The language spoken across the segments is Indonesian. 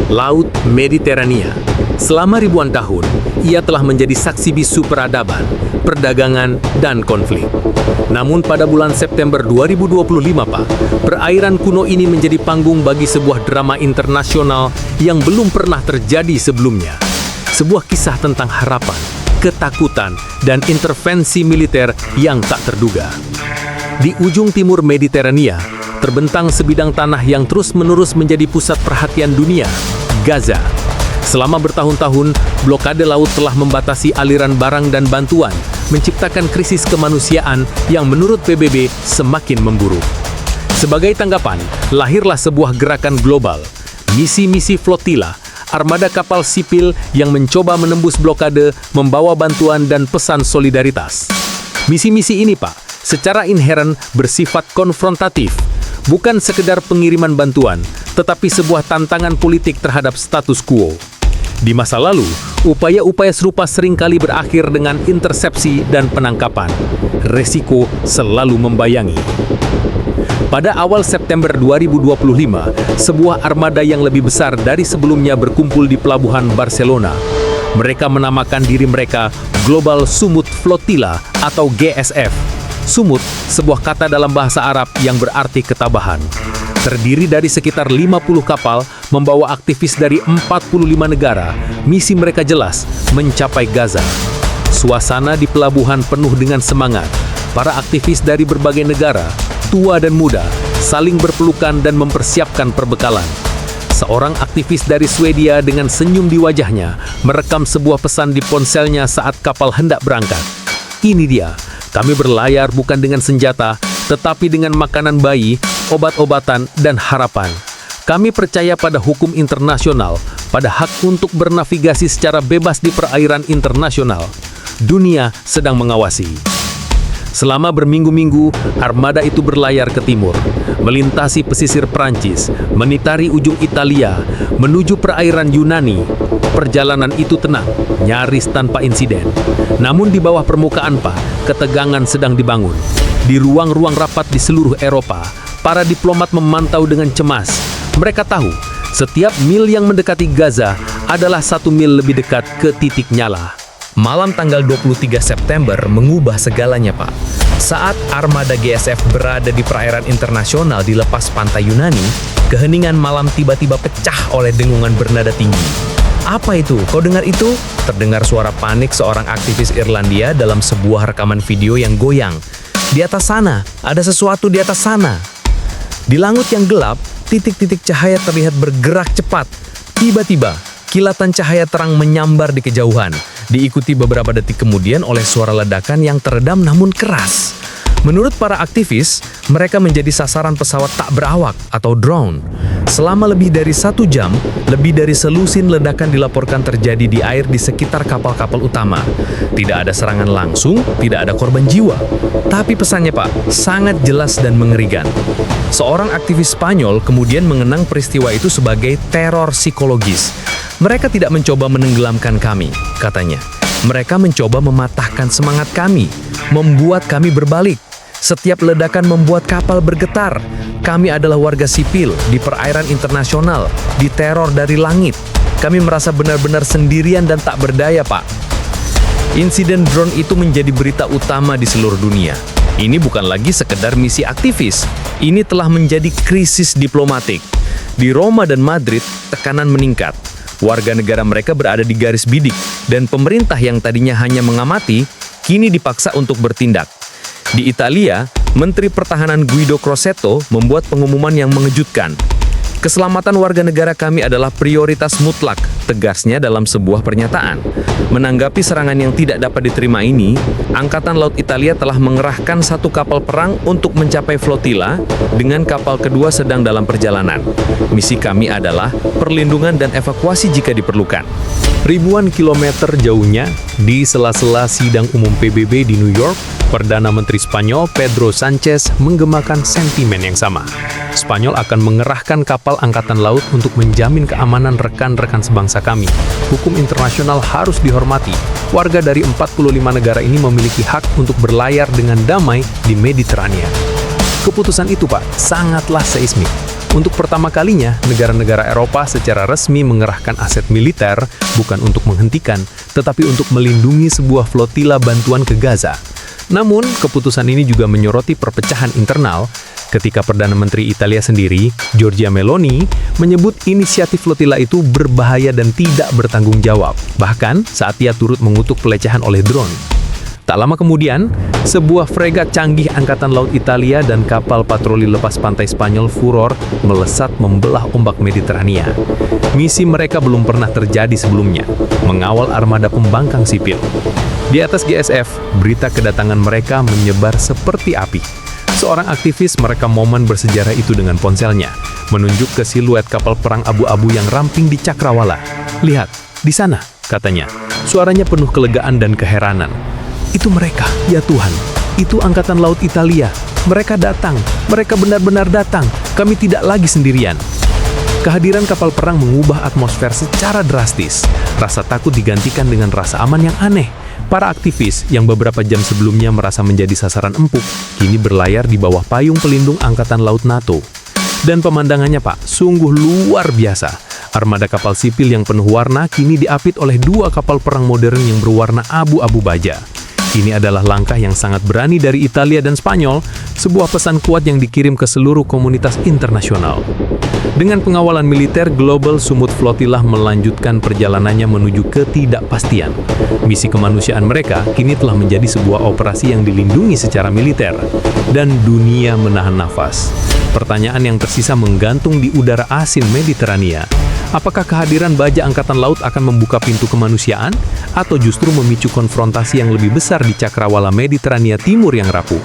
Laut Mediterania. Selama ribuan tahun, ia telah menjadi saksi bisu peradaban, perdagangan, dan konflik. Namun pada bulan September 2025, Pak, perairan kuno ini menjadi panggung bagi sebuah drama internasional yang belum pernah terjadi sebelumnya. Sebuah kisah tentang harapan, ketakutan, dan intervensi militer yang tak terduga. Di ujung timur Mediterania, terbentang sebidang tanah yang terus-menerus menjadi pusat perhatian dunia, Gaza. Selama bertahun-tahun, blokade laut telah membatasi aliran barang dan bantuan, menciptakan krisis kemanusiaan yang menurut PBB semakin memburuk. Sebagai tanggapan, lahirlah sebuah gerakan global, misi-misi flotila, armada kapal sipil yang mencoba menembus blokade, membawa bantuan dan pesan solidaritas. Misi-misi ini, Pak, secara inheren bersifat konfrontatif, bukan sekedar pengiriman bantuan, tetapi sebuah tantangan politik terhadap status quo. Di masa lalu, upaya-upaya serupa seringkali berakhir dengan intersepsi dan penangkapan. Resiko selalu membayangi. Pada awal September 2025, sebuah armada yang lebih besar dari sebelumnya berkumpul di pelabuhan Barcelona. Mereka menamakan diri mereka Global Sumut Flotilla atau GSF. Sumut, sebuah kata dalam bahasa Arab yang berarti ketabahan. Terdiri dari sekitar 50 kapal, membawa aktivis dari 45 negara. Misi mereka jelas, mencapai Gaza. Suasana di pelabuhan penuh dengan semangat. Para aktivis dari berbagai negara, tua dan muda, saling berpelukan dan mempersiapkan perbekalan. Seorang aktivis dari Swedia dengan senyum di wajahnya, merekam sebuah pesan di ponselnya saat kapal hendak berangkat. Ini dia, kami berlayar bukan dengan senjata, tetapi dengan makanan bayi, obat-obatan, dan harapan. Kami percaya pada hukum internasional, pada hak untuk bernavigasi secara bebas di perairan internasional. Dunia sedang mengawasi. Selama berminggu-minggu, armada itu berlayar ke timur, melintasi pesisir Prancis, menitari ujung Italia, menuju perairan Yunani. Perjalanan itu tenang, nyaris tanpa insiden. Namun di bawah permukaan, Pak, ketegangan sedang dibangun. Di ruang-ruang rapat di seluruh Eropa, para diplomat memantau dengan cemas. Mereka tahu, setiap mil yang mendekati Gaza adalah 1 mil lebih dekat ke titik nyala. Malam tanggal 23 September mengubah segalanya, Pak. Saat armada GSF berada di perairan internasional di lepas pantai Yunani, keheningan malam tiba-tiba pecah oleh dengungan bernada tinggi. Apa itu? Kau dengar itu? Terdengar suara panik seorang aktivis Irlandia dalam sebuah rekaman video yang goyang. Di atas sana, ada sesuatu di atas sana. Di langit yang gelap, titik-titik cahaya terlihat bergerak cepat. Tiba-tiba, kilatan cahaya terang menyambar di kejauhan, diikuti beberapa detik kemudian oleh suara ledakan yang teredam namun keras. Menurut para aktivis, mereka menjadi sasaran pesawat tak berawak atau drone. Selama lebih dari 1 jam, lebih dari selusin ledakan dilaporkan terjadi di air di sekitar kapal-kapal utama. Tidak ada serangan langsung, tidak ada korban jiwa. Tapi pesannya, Pak, sangat jelas dan mengerikan. Seorang aktivis Spanyol kemudian mengenang peristiwa itu sebagai teror psikologis. Mereka tidak mencoba menenggelamkan kami, katanya. Mereka mencoba mematahkan semangat kami, membuat kami berbalik. Setiap ledakan membuat kapal bergetar. Kami adalah warga sipil di perairan internasional, diteror dari langit. Kami merasa benar-benar sendirian dan tak berdaya, Pak. Insiden drone itu menjadi berita utama di seluruh dunia. Ini bukan lagi sekedar misi aktivis. Ini telah menjadi krisis diplomatik. Di Roma dan Madrid, tekanan meningkat. Warga negara mereka berada di garis bidik, dan pemerintah yang tadinya hanya mengamati, kini dipaksa untuk bertindak. Di Italia, Menteri Pertahanan Guido Crosetto membuat pengumuman yang mengejutkan. Keselamatan warga negara kami adalah prioritas mutlak, tegasnya dalam sebuah pernyataan. Menanggapi serangan yang tidak dapat diterima ini, Angkatan Laut Italia telah mengerahkan 1 kapal perang untuk mencapai flotila, dengan kapal kedua sedang dalam perjalanan. Misi kami adalah perlindungan dan evakuasi jika diperlukan. Ribuan kilometer jauhnya, di sela-sela sidang umum PBB di New York, Perdana Menteri Spanyol Pedro Sánchez menggemakan sentimen yang sama. Spanyol akan mengerahkan kapal angkatan laut untuk menjamin keamanan rekan-rekan sebangsa kami. Hukum internasional harus dihormati. Warga dari 45 negara ini memiliki hak untuk berlayar dengan damai di Mediterania. Keputusan itu, Pak, sangatlah seismik. Untuk pertama kalinya, negara-negara Eropa secara resmi mengerahkan aset militer bukan untuk menghentikan, tetapi untuk melindungi sebuah flotila bantuan ke Gaza. Namun, keputusan ini juga menyoroti perpecahan internal ketika Perdana Menteri Italia sendiri, Giorgia Meloni, menyebut inisiatif flotila itu berbahaya dan tidak bertanggung jawab, bahkan saat ia turut mengutuk pelecehan oleh drone. Tak lama kemudian, sebuah fregat canggih Angkatan Laut Italia dan kapal patroli lepas pantai Spanyol Furor melesat membelah ombak Mediterania. Misi mereka belum pernah terjadi sebelumnya, mengawal armada pembangkang sipil. Di atas GSF, berita kedatangan mereka menyebar seperti api. Seorang aktivis merekam momen bersejarah itu dengan ponselnya, menunjuk ke siluet kapal perang abu-abu yang ramping di Cakrawala. "Lihat, di sana," katanya. Suaranya penuh kelegaan dan keheranan. "Itu mereka, ya Tuhan. Itu Angkatan Laut Italia. Mereka datang. Mereka benar-benar datang. Kami tidak lagi sendirian." Kehadiran kapal perang mengubah atmosfer secara drastis. Rasa takut digantikan dengan rasa aman yang aneh. Para aktivis yang beberapa jam sebelumnya merasa menjadi sasaran empuk, kini berlayar di bawah payung pelindung Angkatan Laut NATO. Dan pemandangannya, Pak, sungguh luar biasa. Armada kapal sipil yang penuh warna kini diapit oleh 2 kapal perang modern yang berwarna abu-abu baja. Ini adalah langkah yang sangat berani dari Italia dan Spanyol, sebuah pesan kuat yang dikirim ke seluruh komunitas internasional. Dengan pengawalan militer, Global Sumut Flotilah melanjutkan perjalanannya menuju ketidakpastian. Misi kemanusiaan mereka kini telah menjadi sebuah operasi yang dilindungi secara militer, dan dunia menahan nafas. Pertanyaan yang tersisa menggantung di udara asin Mediterania. Apakah kehadiran baja Angkatan Laut akan membuka pintu kemanusiaan, atau justru memicu konfrontasi yang lebih besar di Cakrawala Mediterania Timur yang rapuh?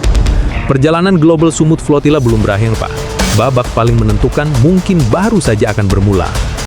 Perjalanan Global Sumut Flotilah belum berakhir, Pak. Babak paling menentukan mungkin baru saja akan bermula.